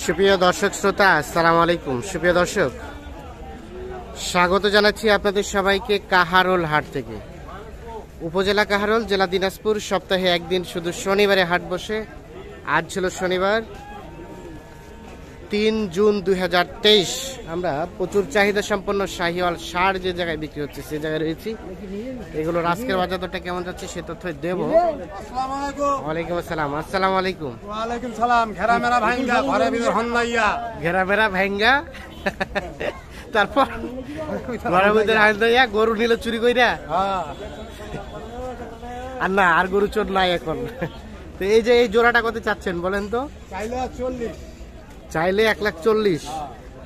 সুপ্রিয় দর্শক শ্রোতা, আসসালামু আলাইকুম। সুপ্রিয় দর্শক, স্বাগত জানাচ্ছি আপনাদের সবাইকে কাহারোল হাট থেকে। উপজেলা কাহারোল, জেলা দিনাজপুর। সপ্তাহে একদিন শুধু শনিবারে হাট বসে। আজ ছিল শনিবার 3 জুন 2023। আমরা প্রচুর চাহিদা সম্পন্ন শাহিওয়াল ষাঁড় যে জায়গায় বিক্রি হচ্ছে সে জায়গায় রয়েছি। এগুলোর আজকের বাজার দরটা কেমন যাচ্ছে সে তথ্য দেব। ওয়ালাইকুম আসসালাম। আসসালামু আলাইকুম। ওয়ালাইকুম সালাম। ঘেরা মেরা ভাঙ্গা ঘরে ভিতর হন্নাইয়া ঘেরা মেরা ভাঙ্গা, তারপর ঘরের ভিতরে হান্দাইয়া গরু নিল চুরি কইরা। আর না, আর গরু চোর নাই এখন। তো এই যে এই জোড়াটা কত চাচ্ছেন বলেন তো? চাইলে 40, চাইলে 1,40,000,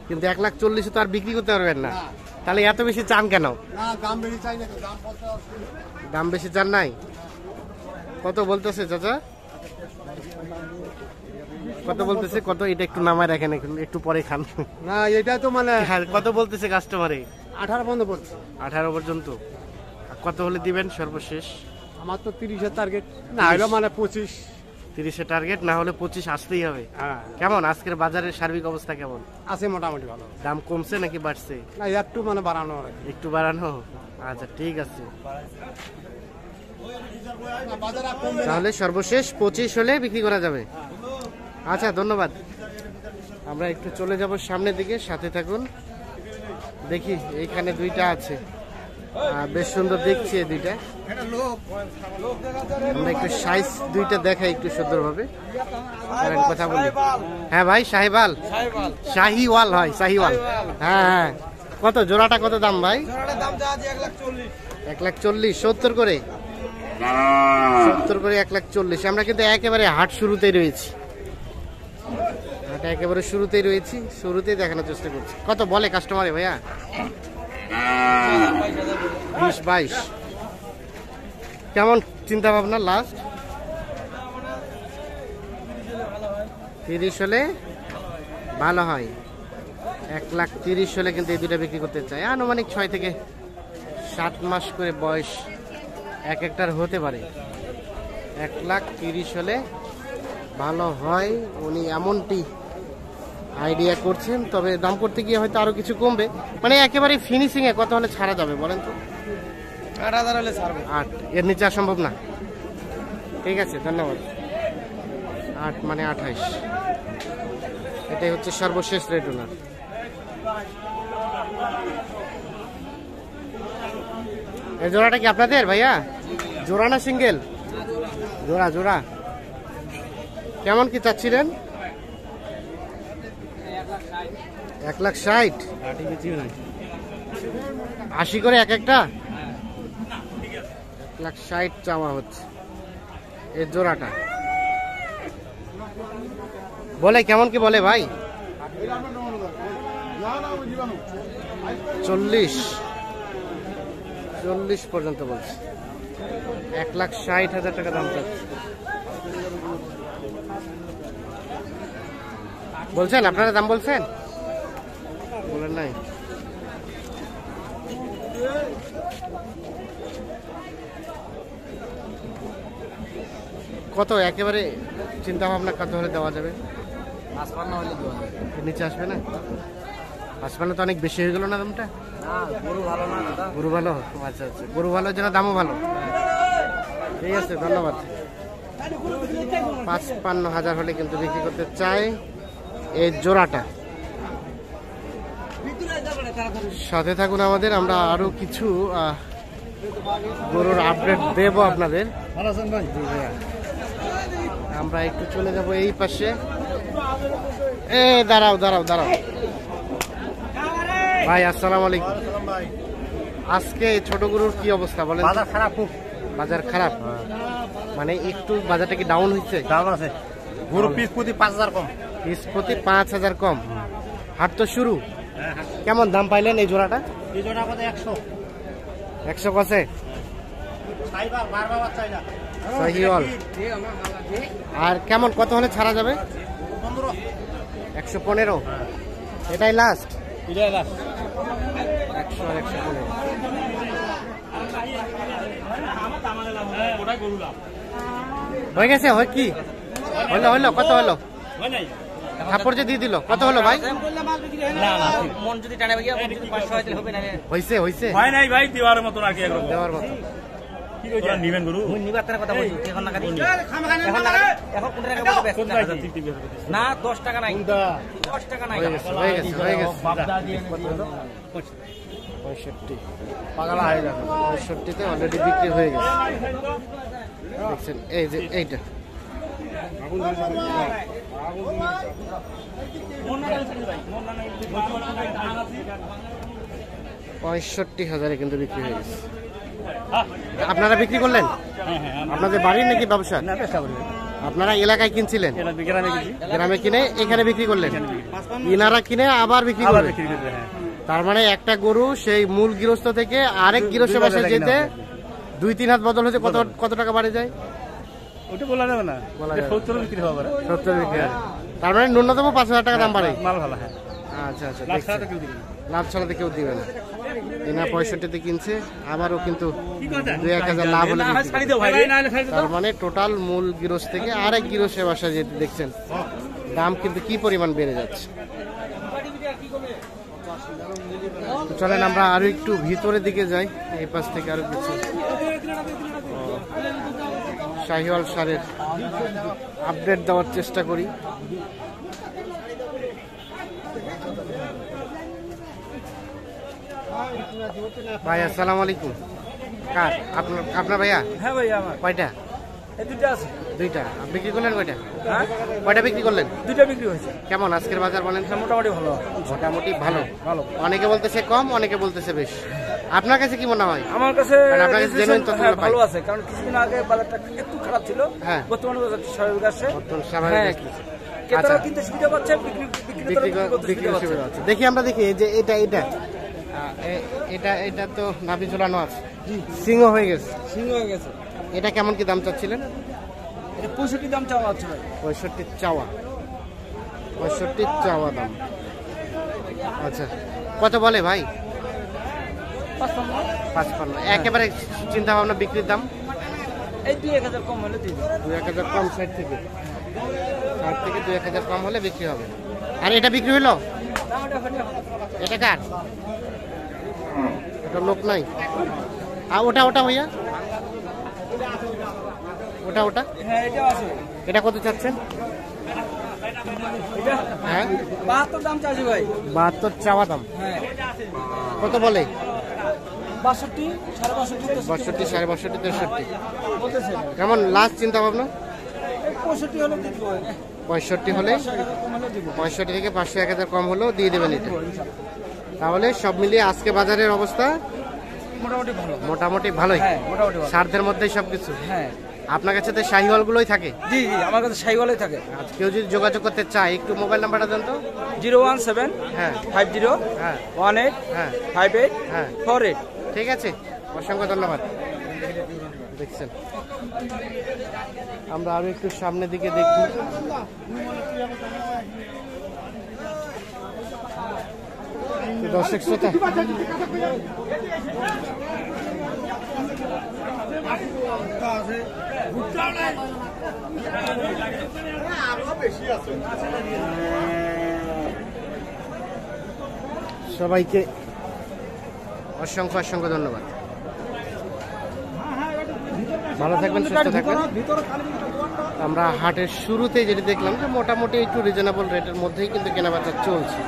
কিন্তু 1,40,000 তো আর বিক্রি করতে পারবেন না। তাহলে এত বেশি চান কেন? না দাম বেশি চাই না, দাম কত? দাম বেশি চান নাই? কত বলতেছে চাচা? কত বলতেছে? কত? এটা একটু নামায় রাখেন, একটু পরে খান। না এটা তো মানে কত বলতেছে কাস্টমারে? 18 পর্যন্ত বলছে। 18 পর্যন্ত। কত হলে দিবেন সর্বশেষ? আমার তো 30-এর টার্গেট, না হলো মানে 25। 30-এর টার্গেট, না হলে 25 আসতেই হবে। হ্যাঁ। কেমন আজকের বাজারের সার্বিক অবস্থা কেমন? আছে মোটামুটি ভালো। দাম কমছে নাকি বাড়ছে? না একটু মানে বাড়ানো আর কি। একটু বাড়ানো। আচ্ছা ঠিক আছে, তাহলে সর্বশেষ 25 হলে বিক্রি করা যাবে। আচ্ছা ধন্যবাদ। আমরা একটু চলে যাব সামনের দিকে, সাথে থাকুন। দেখি এইখানে দুইটা আছে, বেশ সুন্দর দেখছি এই দুইটা। আমরা একটু সাইজ দুইটা দেখাই একটু সুন্দরভাবে, কথা বলি। হ্যাঁ ভাই, শাহিওয়াল। শাহিওয়াল হয়, শাহিওয়াল। হ্যাঁ হ্যাঁ। কত জোড়াটা? কত দাম ভাই? 1,40,000। 70 করে? 70 করে 1,40,000। আমরা কিন্তু একেবারে হাট শুরুতেই রয়েছি, হাট একেবারে শুরুতেই রয়েছি, শুরুতেই দেখানোর চেষ্টা করছি। কত বলে কাস্টমারে ভাইয়া? 20-22। কেমন চিন্তা ভাবনা লাস্ট? 30 হলে ভালো হয়। 1,30,000 হলে কিন্তু এই দুটা বিক্রি করতে চাই। আনুমানিক 6 থেকে 7 মাস করে বয়স এক একটার হতে পারে। 1,30,000 হলে ভালো হয়, উনি এমনটি আইডিয়া করছেন। তবে দাম করতে গিয়ে হয়তো আরো কিছু কমবে। মানে একেবারে ফিনিশিং এ কত হলে ছাড়া যাবে বলেন তো? 8,000 হলে ছাড়বো। 8, এর নিচে সম্ভব না। ঠিক আছে, ধন্যবাদ। 8 মানে 28। এটাই হচ্ছে সর্বশেষ রেট ওনার। এই জোড়াটা কি আপনাদের ভাইয়া? জোড়া না সিঙ্গেল? জোড়া। জোড়া কেমন কি চাচ্ছিলেন? 1,60,000। 80 করে এক একটা? 1,60,000 চাওয়া হচ্ছে এই জোড়াটা। বলে কেমন কি বলে ভাই? 40 পর্যন্ত বলছে। 1,60,000 টাকা দাম চাচ্ছে। বলছেন আপনারা? দাম বলছেন? বলেন নাই? কত একেবারে চিন্তা ভাবনা কত হলে দেওয়া যাবে? 55 হলে দেওয়া যাবে। নিচে আসবে না? 55 তো অনেক বেশি হয়ে গেল না দামটা? না গরু ভালো না দাদা। গরু ভালো? আচ্ছা আচ্ছা, গরু ভালো জন্য দামও ভালো। ঠিক আছে, ধন্যবাদ। 55,000 হলে কিন্তু বিক্রি করতে চাই এই জোড়াটা। সাথে থাকুন আমাদের, আমরা আরো কিছু গরুর আপডেট দেব আপনাদের। আমরা একটু চলে যাব এই পাশে। দাঁড়াও দাঁড়াও দাঁড়াও ভাই, আসসালামু আলাইকুম। আজকে ছোট গরুর কি অবস্থা বলেন? বাজার খারাপ, খুব বাজার খারাপ। মানে একটু বাজারটা কি ডাউন হচ্ছে? দাম আছে। গরু পিস প্রতি 5,000 কম। পিস প্রতি 5,000 কম। হাট তো শুরু। কেমন দাম পাইলেন এই জোড়াটা? এই জোড়া কত? 100। 100 কসে? শাহিওয়াল। আর কেমন কত হলে ছাড়া যাবে? 115। এটাই লাস্ট? এটাই লাস্ট। 100 আর 115। হয়ে গেছে? হয় কি হলো? হলো কত হলো? থাপ্পড় যে দিয়ে দিল, কত হলো ভাই? না না মন যদি টানে গিয়া মন যদি 500 হয় তাহলে হবে না। হইছে হইছে ভাই নাই ভাই দেওয়ার মতন আর কি একরকম দেওয়ার মতো। কি কইছেন নিবেন গুরু মুই নিবাতের কথা বলছি, এখন না কাটি এখন না এখন কোন টাকা বলতে ব্যস্ত না। 10 টাকা নাই, 10 টাকা নাই। হয়ে গেছে হয়ে গেছে হয়ে গেছে। বাপদা দিয়ে 65 পাগলা হয়ে গেছে 65-তে অলরেডি বিক্রি হয়ে গেছে। দেখছেন এই যে এইটা 65,000-এ কিন্তু বিক্রি হয়ে গেছে। আপনারা বিক্রি করলেন? আপনাদের বাড়ির নাকি ব্যবসা? না চেষ্টা করি আপনারা এলাকায় কিনছিলেন, এটা বিগ্রামে গেছি গ্রামে কিনে এখানে বিক্রি করলেন, ইনারা কিনে আবার বিক্রি আবার করলেন। বিক্রি করতে হ্যাঁ তার মানে একটা গরু সেই মূল গৃহস্থ থেকে আরেক গৃহস্থের বাসায় যেতে 2-3 হাত বদল হচ্ছে, কত টাকা বাড়ে যায়? ওটা বলা যাবে না, বলা যাবে না। 70 বিক্রি হওয়া পারে 70 বিক্রি হয়। তার মানে ন্যূনতম 5,000 টাকা দাম বাড়ে। মাল ভালো হ্যাঁ আচ্ছা আচ্ছা, লাখ দেখছি। ছাড়া তো কেউ দিবে না। লাভ ছাড়াতে কেউ দিবে না। এনা 65-তে কিনছে, আবারও কিন্তু 2-1,000 লাভ হলে বিক্রি ছাড়ি দাও ভাই না হলে ছাড়ি করে। তার মানে টোটাল মূল গৃহস্থ থেকে আরেক গৃহস্থের বাসায় যেতে দেখছেন দাম কিন্তু কি পরিমাণ বেড়ে যাচ্ছে। তো চলেন আমরা আরো একটু ভিতরের দিকে যাই, এই পাশ থেকে আরো কিছু শাহিওয়াল সারের আপডেট দেওয়ার চেষ্টা করি। ভাই আসসালামু আলাইকুম। কার? আপনার ভাইয়া? হ্যাঁ ভাই আমার কয়টা? এই দুটো আছে। দুইটা। বিক্রি করলেন কয়টা? হ্যাঁ কয়টা বিক্রি করলেন? দুটো বিক্রি হয়েছে। কেমন আজকের বাজার বলেন? মোটামুটি ভালো। মোটামুটি ভালো। ভালো। অনেকে বলতেছে কম, অনেকে বলতেছে বেশ। আপনার কাছে কি মনে হয়? আমার কাছে মানে আপনার কাছে genuine তথ্যগুলো পাই। ভালো আছে, কারণ কিছুদিন আগে বাজারটা একটু খারাপ ছিল। হ্যাঁ। বর্তমানে বাজারটা স্বাভাবিক আছে। বর্তমান স্বাভাবিক হ্যাঁ। আসতেছে। ক্রেতারা আচ্ছা। কিনতে সুবিধা পাচ্ছে, বিক্রি করতে বিক্রি সুবিধা সুবিধা পাচ্ছে। হচ্ছে। দেখি আমরা দেখি এই যে এটা এটা তো নাভি ঝোলানো আছে, সিংহ হয়ে গেছে। সিংহ হয়ে গেছে। এটা কেমন কি দাম চাচ্ছিলেন? এটা 65 দাম চাওয়া হচ্ছে ভাই। 65 চাওয়া, 65 চাওয়া দাম। আচ্ছা, কত বলে ভাই? 55। একেবারে চিন্তা ভাবনা বিক্রির দাম এই 2-1000 কম হলে দিই। 2-1,000 কম, 60 থেকে 2-1,000 কম হলে বিক্রি হবে। আর এটা বিক্রি হলো? এটা কার? এটা লোক নাই। আর ওটা ভাইয়া, ওটা হ্যাঁ এটা আছে। এটা কত চাচ্ছেন? এটা হ্যাঁ 72 দাম চাইছি ভাই। 72 চাওয়া দাম। হ্যাঁ কত বলে? 62, 62.5 62, 62.5, 63। বলতেছে। কেমন লাস্ট চিন্তা ভাবনা? 65 হলে দিতে হবে। 65 হলে, 65 থেকে 500-1,000 কম হলেও দিয়ে দেবেন এটা। তাহলে সব মিলিয়ে আজকে বাজারের অবস্থা মোটামুটি ভালো। মোটামুটি ভালোই, হ্যাঁ মোটামুটি ভালো। সাধ্যের মধ্যেই সবকিছু। হ্যাঁ আপনার কাছে তো শাহিওয়াল গুলোই থাকে। জি জি, আমার কাছে শাহিওয়ালাই থাকে। আজ কেউ যদি যোগাযোগ করতে চায়, একটু মোবাইল নাম্বারটা দেন তো। 017 হ্যাঁ 50 হ্যাঁ 18 হ্যাঁ 58 হ্যাঁ 48। ঠিক আছে, অসংখ্য ধন্যবাদ। দেখছেন, আমরা আরো একটু সামনের দিকে দেখি। দর্শক শ্রোতা, সবাইকে অসংখ্য ধন্যবাদ। ভালো থাকবেন, সুস্থ থাকবেন। আমরা হাটের শুরুতে যেটা দেখলাম যে মোটামুটি একটু রিজনেবল রেটের মধ্যেই কিন্তু কেনাবেচা চলছে।